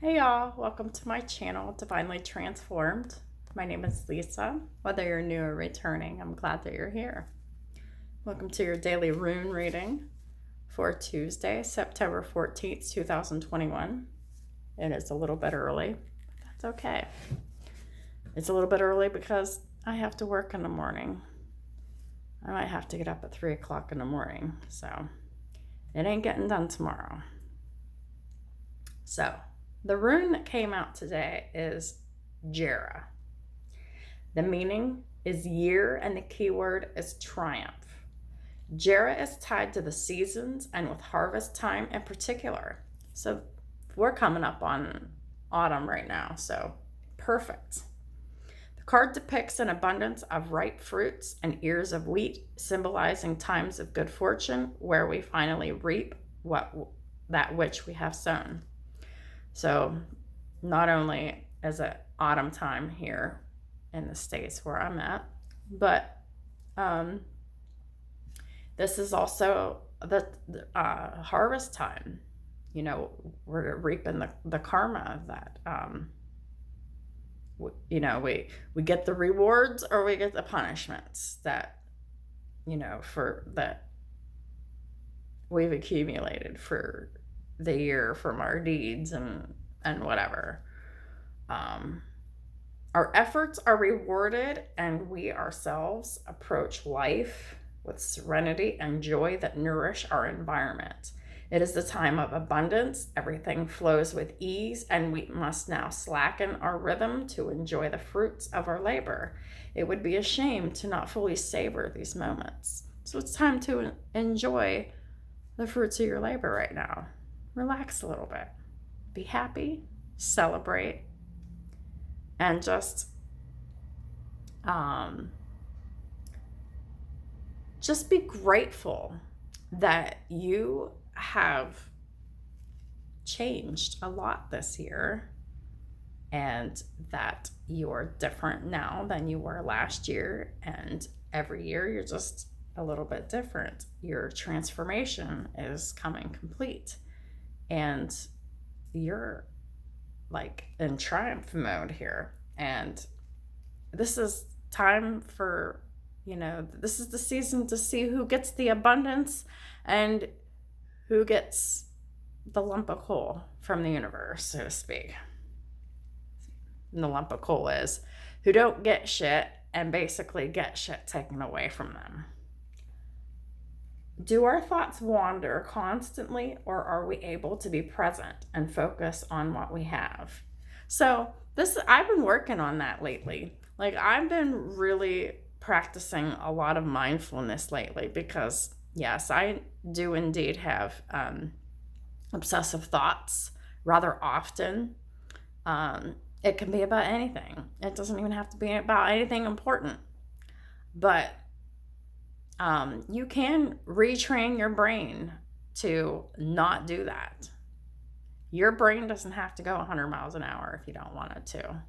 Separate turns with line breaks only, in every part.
Hey y'all, welcome to my channel, Divinely Transformed. My name is Lisa. Whether you're new or returning, I'm glad that you're here. Welcome to your daily rune reading for Tuesday, September 14th, 2021. It is a little bit early, but that's okay. It's a little bit early because I have to work in the morning. I might have to get up at 3 o'clock in the morning, so it ain't getting done tomorrow. So, the rune that came out today is Jera. The meaning is year and the keyword is triumph. Jera is tied to the seasons and with harvest time in particular. So we're coming up on autumn right now, so perfect. The card depicts an abundance of ripe fruits and ears of wheat, symbolizing times of good fortune where we finally reap that which we have sown. So not only is it autumn time here in the States where I'm at, but this is also the harvest time. You know, we're reaping the karma that, we get the rewards or we get the punishments that, for that we've accumulated for the year from our deeds and whatever. Our efforts are rewarded and we ourselves approach life with serenity and joy that nourish our environment. It is the time of abundance. Everything flows with ease and we must now slacken our rhythm to enjoy the fruits of our labor. It would be a shame to not fully savor these moments. So it's time to enjoy the fruits of your labor right now. Relax a little bit. Be happy, celebrate, and just be grateful that you have changed a lot this year and that you're different now than you were last year, and every year you're just a little bit different. Your transformation is coming complete and you're like in triumph mode here. And this is time for, this is the season to see who gets the abundance and who gets the lump of coal from the universe, so to speak. And the lump of coal is who don't get shit and basically get shit taken away from them. Do our thoughts wander constantly, or are we able to be present and focus on what we have? So I've been working on that lately. Like, I've been really practicing a lot of mindfulness lately because, yes, I do indeed have obsessive thoughts rather often. It can be about anything. It doesn't even have to be about anything important. But you can retrain your brain to not do that. Your brain doesn't have to go 100 miles an hour if you don't want it to.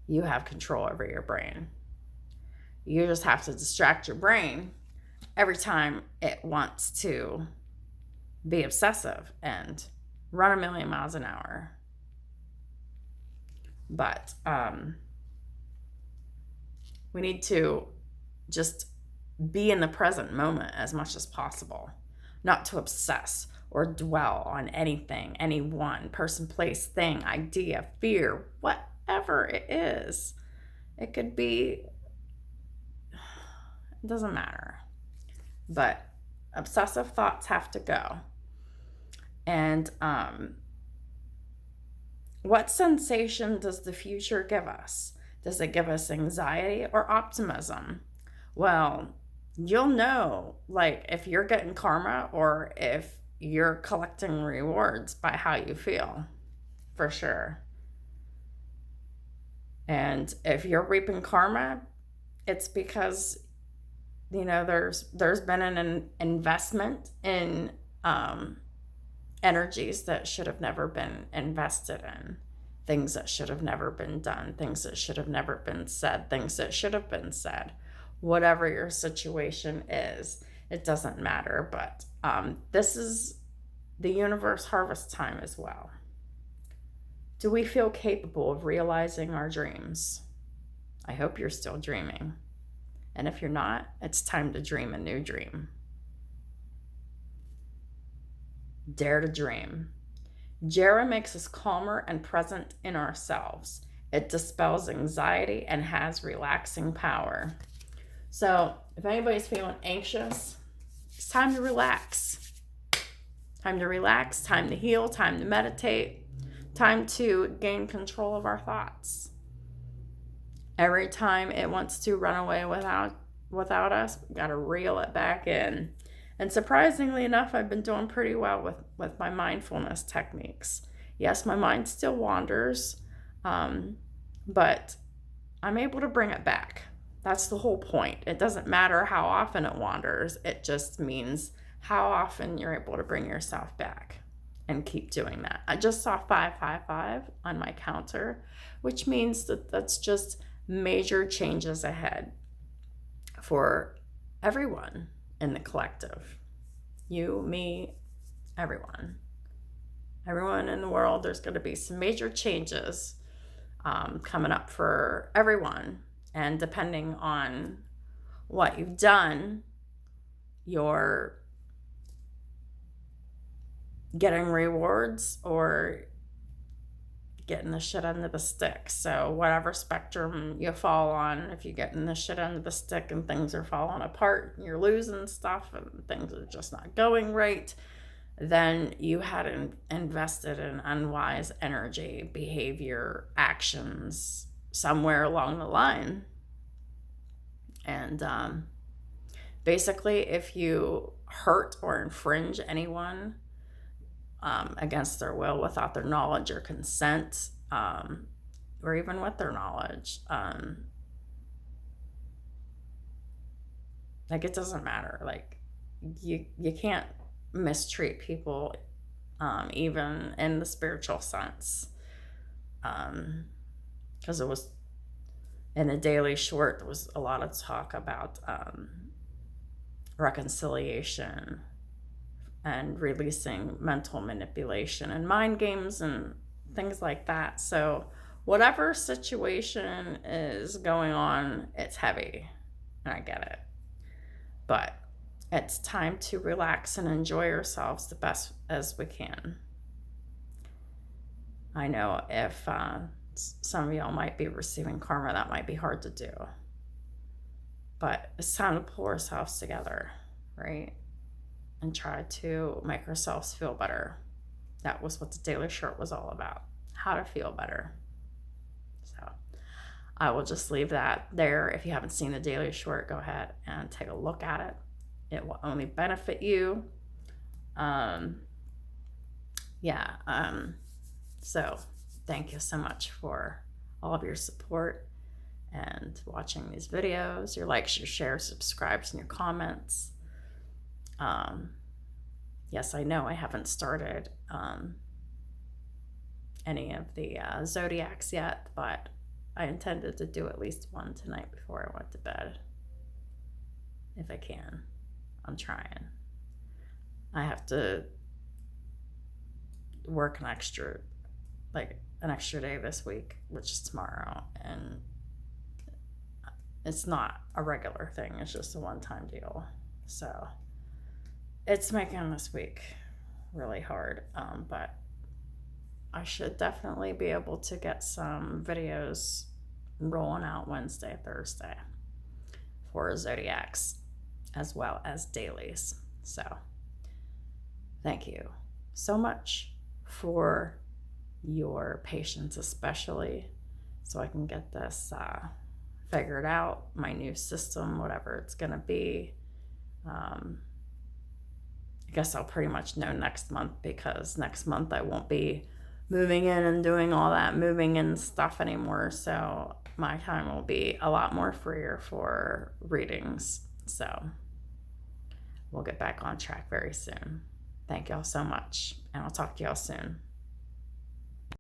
You have control over your brain. You just have to distract your brain every time it wants to be obsessive and run a million miles an hour. But we need to just be in the present moment as much as possible, not to obsess or dwell on anything, any one person, place, thing, idea, fear, whatever it is. It could be, it doesn't matter. But obsessive thoughts have to go. And what sensation does the future give us? Does it give us anxiety or optimism? Well, you'll know, like, if you're getting karma or if you're collecting rewards by how you feel, for sure. And if you're reaping karma, it's because, there's been an investment in energies that should have never been invested in, things that should have never been done, things that should have never been said, things that should have been said. Whatever your situation is, it doesn't matter. But this is the universe harvest time as well. Do we feel capable of realizing our dreams? I hope you're still dreaming. And if you're not, it's time to dream a new dream. Dare to dream. Jera makes us calmer and present in ourselves. It dispels anxiety and has relaxing power. So if anybody's feeling anxious, it's time to relax. Time to relax, time to heal, time to meditate, time to gain control of our thoughts. Every time it wants to run away without us, we got to reel it back in. And surprisingly enough, I've been doing pretty well with my mindfulness techniques. Yes, my mind still wanders, but I'm able to bring it back. That's the whole point. It doesn't matter how often it wanders. It just means how often you're able to bring yourself back and keep doing that. I just saw 555 on my counter, which means that that's just major changes ahead for everyone in the collective. You, me, everyone. Everyone in the world, there's going to be some major changes coming up for everyone. And depending on what you've done, you're getting rewards or getting the shit under the stick. So whatever spectrum you fall on, if you're getting the shit under the stick and things are falling apart, you're losing stuff and things are just not going right, then you had invested in unwise energy, behavior, actions somewhere along the line. And basically, if you hurt or infringe anyone against their will, without their knowledge or consent, or even with their knowledge, like, it doesn't matter. Like, you can't mistreat people, even in the spiritual sense, because it was in the Daily Short, there was a lot of talk about reconciliation and releasing mental manipulation and mind games and things like that. So whatever situation is going on, it's heavy, and I get it. But it's time to relax and enjoy ourselves the best as we can. I know if some of y'all might be receiving karma, that might be hard to do. But it's time to pull ourselves together, right? And try to make ourselves feel better. That was what the Daily Short was all about. How to feel better. So I will just leave that there. If you haven't seen the Daily Short, go ahead and take a look at it. It will only benefit you. So thank you so much for all of your support and watching these videos, your likes, your shares, subscribes, and your comments. Yes, I know I haven't started any of the zodiacs yet, but I intended to do at least one tonight before I went to bed. If I can. I'm trying. I have to work an extra day this week, which is tomorrow, and it's not a regular thing. It's just a one-time deal. So it's making this week really hard, but I should definitely be able to get some videos rolling out Wednesday, Thursday for zodiacs as well as dailies. So thank you so much for your patience, especially so I can get this figured out, my new system, whatever it's going to be. I guess I'll pretty much know next month, because next month I won't be moving in and doing all that moving in stuff anymore. So my time will be a lot more freer for readings. So we'll get back on track very soon. Thank y'all so much, and I'll talk to y'all soon.